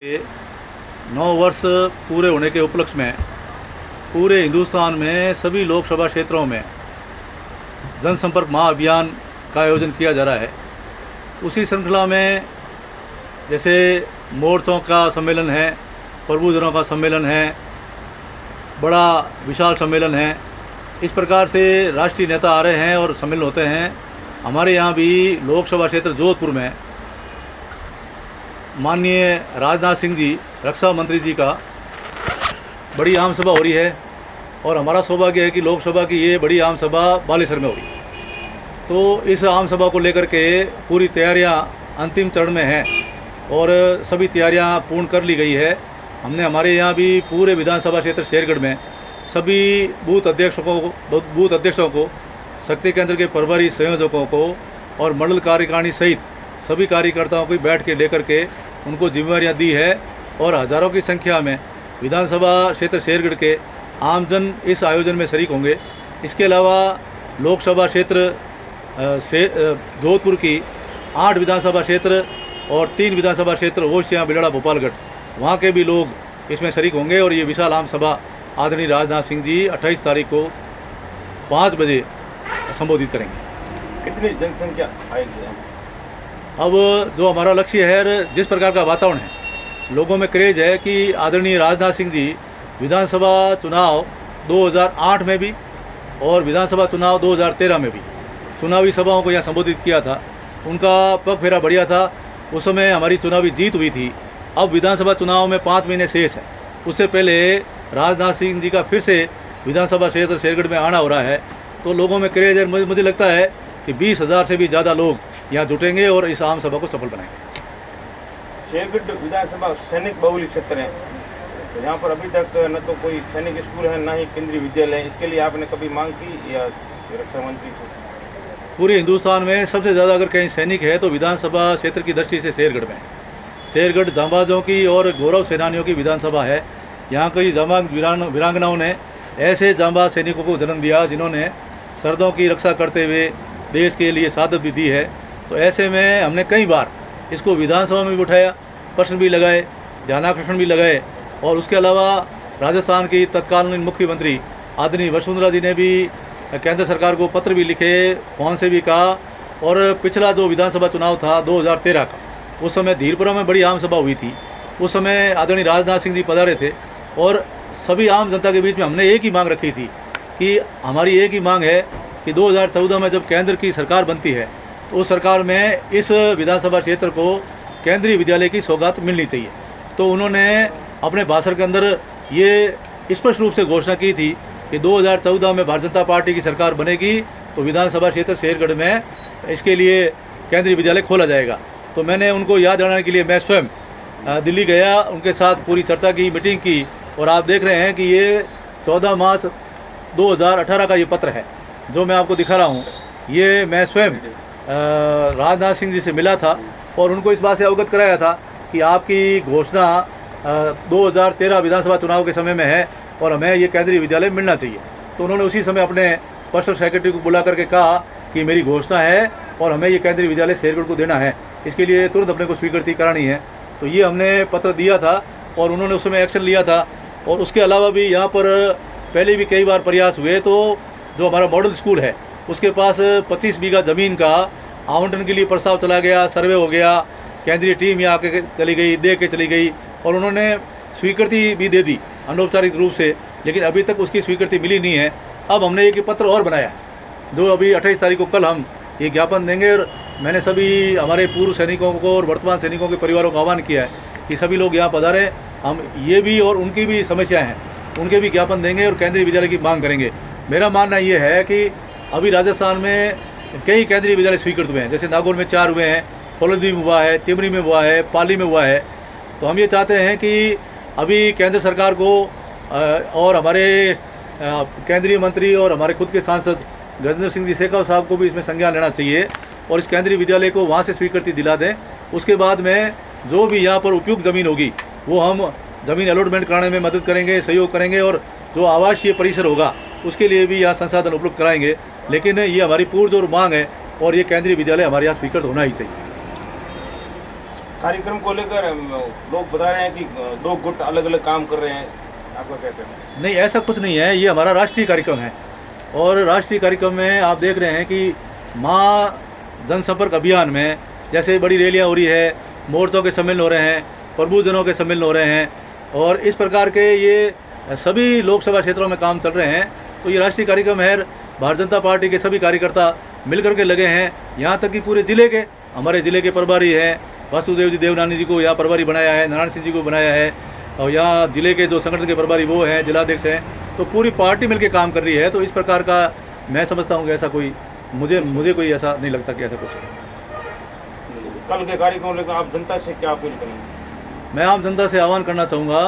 9 वर्ष पूरे होने के उपलक्ष्य में पूरे हिंदुस्तान में सभी लोकसभा क्षेत्रों में जनसंपर्क महाअभियान का आयोजन किया जा रहा है। उसी श्रृंखला में जैसे मोर्चों का सम्मेलन है, प्रभुजनों का सम्मेलन है, बड़ा विशाल सम्मेलन है। इस प्रकार से राष्ट्रीय नेता आ रहे हैं और सम्मेलन होते हैं। हमारे यहाँ भी लोकसभा क्षेत्र जोधपुर में माननीय राजनाथ सिंह जी रक्षा मंत्री जी का बड़ी आम सभा हो रही है और हमारा सौभाग्य है कि लोकसभा की ये बड़ी आम सभा बालेश्वर में हो रही है। तो इस आम सभा को लेकर के पूरी तैयारियां अंतिम चरण में हैं और सभी तैयारियां पूर्ण कर ली गई है। हमने हमारे यहाँ भी पूरे विधानसभा क्षेत्र शेरगढ़ में सभी बूथ अध्यक्षों को, शक्ति केंद्र के प्रभारी संयोजकों को और मंडल कार्यकारिणी सहित सभी कार्यकर्ताओं को बैठ के लेकर के उनको जिम्मेदारियां दी है और हज़ारों की संख्या में विधानसभा क्षेत्र शेरगढ़ के आमजन इस आयोजन में शरीक होंगे। इसके अलावा लोकसभा क्षेत्र जोधपुर की 8 विधानसभा क्षेत्र और 3 विधानसभा क्षेत्र होशियाँ, बिलड़ा, भोपालगढ़, वहाँ के भी लोग इसमें शरीक होंगे और ये विशाल आम सभा आदरणीय राजनाथ सिंह जी 28 तारीख को 5 बजे संबोधित करेंगे। कितनी जनसंख्या आएगी? अब जो हमारा लक्ष्य है, जिस प्रकार का वातावरण है, लोगों में क्रेज है कि आदरणीय राजनाथ सिंह जी विधानसभा चुनाव 2008 में भी और विधानसभा चुनाव 2013 में भी चुनावी सभाओं को यहाँ संबोधित किया था। उनका पग फेरा बढ़िया था। उस समय हमारी चुनावी जीत हुई थी। अब विधानसभा चुनाव में 5 महीने शेष है। उससे पहले राजनाथ सिंह जी का फिर से विधानसभा क्षेत्र शेरगढ़ में आना हो रहा है। तो लोगों में क्रेज है। मुझे लगता है कि 20,000 से भी ज़्यादा लोग यहाँ जुटेंगे और इस आम सभा को सफल बनाएंगे। शेरगढ़ विधानसभा सैनिक बहुल क्षेत्र है, तो यहाँ पर अभी तक न तो कोई सैनिक स्कूल है, न ही केंद्रीय विद्यालय है। इसके लिए आपने कभी मांग की या रक्षा मंत्री से? पूरे हिंदुस्तान में सबसे ज़्यादा अगर कहीं सैनिक है तो विधानसभा क्षेत्र की दृष्टि से शेरगढ़ में है। शेरगढ़ जांबाजों की और गौरव सेनानियों की विधानसभा है। यहाँ कई जांबाज वीरांगनाओं ने ऐसे जांबाज सैनिकों को जन्म दिया जिन्होंने सरहदों की रक्षा करते हुए देश के लिए शहादत भी दी है। तो ऐसे में हमने कई बार इसको विधानसभा में भी उठाया, प्रश्न भी लगाए, ध्यानाकर्षण भी लगाए और उसके अलावा राजस्थान की तत्कालीन मुख्यमंत्री आदरणीय वसुंधरा जी ने भी केंद्र सरकार को पत्र भी लिखे, फोन से भी कहा। और पिछला जो विधानसभा चुनाव था 2013 का, उस समय धीरपुरा में बड़ी आम सभा हुई थी। उस समय आदरणीय राजनाथ सिंह जी पधारे थे और सभी आम जनता के बीच में हमने एक ही मांग रखी थी कि हमारी एक ही मांग है कि 2014 में जब केंद्र की सरकार बनती है तो उस सरकार में इस विधानसभा क्षेत्र को केंद्रीय विद्यालय की सौगात मिलनी चाहिए। तो उन्होंने अपने भाषण के अंदर ये स्पष्ट रूप से घोषणा की थी कि 2014 में भारतीय जनता पार्टी की सरकार बनेगी तो विधानसभा क्षेत्र शेरगढ़ में इसके लिए केंद्रीय विद्यालय खोला जाएगा। तो मैंने उनको याद दिलाने के लिए मैं स्वयं दिल्ली गया, उनके साथ पूरी चर्चा की, मीटिंग की और आप देख रहे हैं कि ये 14 मार्च 2018 का ये पत्र है जो मैं आपको दिखा रहा हूँ। ये मैं स्वयं राजनाथ सिंह जी से मिला था और उनको इस बात से अवगत कराया था कि आपकी घोषणा 2013 विधानसभा चुनाव के समय में है और हमें ये केंद्रीय विद्यालय मिलना चाहिए। तो उन्होंने उसी समय अपने पर्सनल सेक्रेटरी को बुला करके कहा कि मेरी घोषणा है और हमें ये केंद्रीय विद्यालय शेरगढ़ को देना है, इसके लिए तुरंत अपने को स्वीकृति करानी है। तो ये हमने पत्र दिया था और उन्होंने उस समय एक्शन लिया था। और उसके अलावा भी यहाँ पर पहले भी कई बार प्रयास हुए। तो जो हमारा मॉडल स्कूल है उसके पास 25 बीघा ज़मीन का आवंटन के लिए प्रस्ताव चला गया, सर्वे हो गया, केंद्रीय टीम यहाँ आके चली गई, दे के चली गई और उन्होंने स्वीकृति भी दे दी अनौपचारिक रूप से, लेकिन अभी तक उसकी स्वीकृति मिली नहीं है। अब हमने एक पत्र और बनाया जो अभी 28 तारीख को कल हम ये ज्ञापन देंगे और मैंने सभी हमारे पूर्व सैनिकों को और वर्तमान सैनिकों के परिवारों का आह्वान किया है कि सभी लोग यहाँ पधारें। हम ये भी और उनकी भी समस्याएं हैं, उनके भी ज्ञापन देंगे और केंद्रीय विद्यालय की मांग करेंगे। मेरा मानना ये है कि अभी राजस्थान में कई केंद्रीय विद्यालय स्वीकृत हुए हैं, जैसे नागौर में 4 हुए हैं, फलोदी में हुआ है, तिमरी में हुआ है, पाली में हुआ है। तो हम ये चाहते हैं कि अभी केंद्र सरकार को और हमारे केंद्रीय मंत्री और हमारे खुद के सांसद गजेंद्र सिंह जी शेखावत साहब को भी इसमें संज्ञान लेना चाहिए और इस केंद्रीय विद्यालय को वहाँ से स्वीकृति दिला दें। उसके बाद में जो भी यहाँ पर उपयुक्त ज़मीन होगी वो हम ज़मीन अलॉटमेंट कराने में मदद करेंगे, सहयोग करेंगे और जो आवासीय परिसर होगा उसके लिए भी यहाँ संसाधन उपलब्ध कराएंगे। लेकिन ये हमारी पुरजोर मांग है और ये केंद्रीय विद्यालय हमारे यहाँ स्वीकृत होना ही चाहिए। कार्यक्रम को लेकर लोग बता रहे हैं कि दो गुट अलग अलग काम कर रहे हैं, आपका क्या कहना है? नहीं, ऐसा कुछ नहीं है। ये हमारा राष्ट्रीय कार्यक्रम है और राष्ट्रीय कार्यक्रम में आप देख रहे हैं कि माँ जनसंपर्क अभियान में जैसे बड़ी रैलियाँ हो रही है, मोर्चों के सम्मेलन हो रहे हैं, प्रबुद्धजनों के सम्मेलन हो रहे हैं और इस प्रकार के ये सभी लोकसभा क्षेत्रों में काम चल रहे हैं। तो ये राष्ट्रीय कार्यक्रम है, भारतीय जनता पार्टी के सभी कार्यकर्ता मिलकर के लगे हैं। यहाँ तक कि पूरे ज़िले के, हमारे ज़िले के प्रभारी हैं, वासुदेव जी देवनानी जी को यहाँ प्रभारी बनाया है, नारायण सिंह जी को बनाया है और यहाँ ज़िले के जो संगठन के प्रभारी वो हैं, जिलाध्यक्ष हैं। तो पूरी पार्टी मिलकर काम कर रही है। तो इस प्रकार का मैं समझता हूँ कि ऐसा कोई मुझे कोई ऐसा नहीं लगता कि ऐसा कुछ है। कल के कार्यक्रम लेकर आप जनता से क्या अपील करेंगे? मैं आम जनता से आह्वान करना चाहूँगा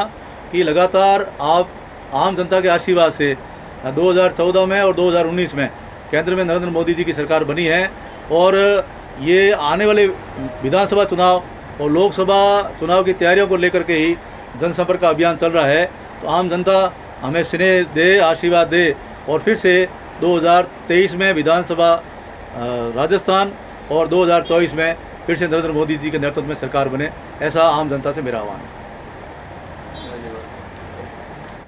कि लगातार आप आम जनता के आशीर्वाद से 2014 में और 2019 में केंद्र में नरेंद्र मोदी जी की सरकार बनी है और ये आने वाले विधानसभा चुनाव और लोकसभा चुनाव की तैयारियों को लेकर के ही जनसंपर्क का अभियान चल रहा है। तो आम जनता हमें स्नेह दे, आशीर्वाद दे और फिर से 2023 में विधानसभा राजस्थान और 2024 में फिर से नरेंद्र मोदी जी के नेतृत्व में सरकार बने, ऐसा आम जनता से मेरा आह्वान है।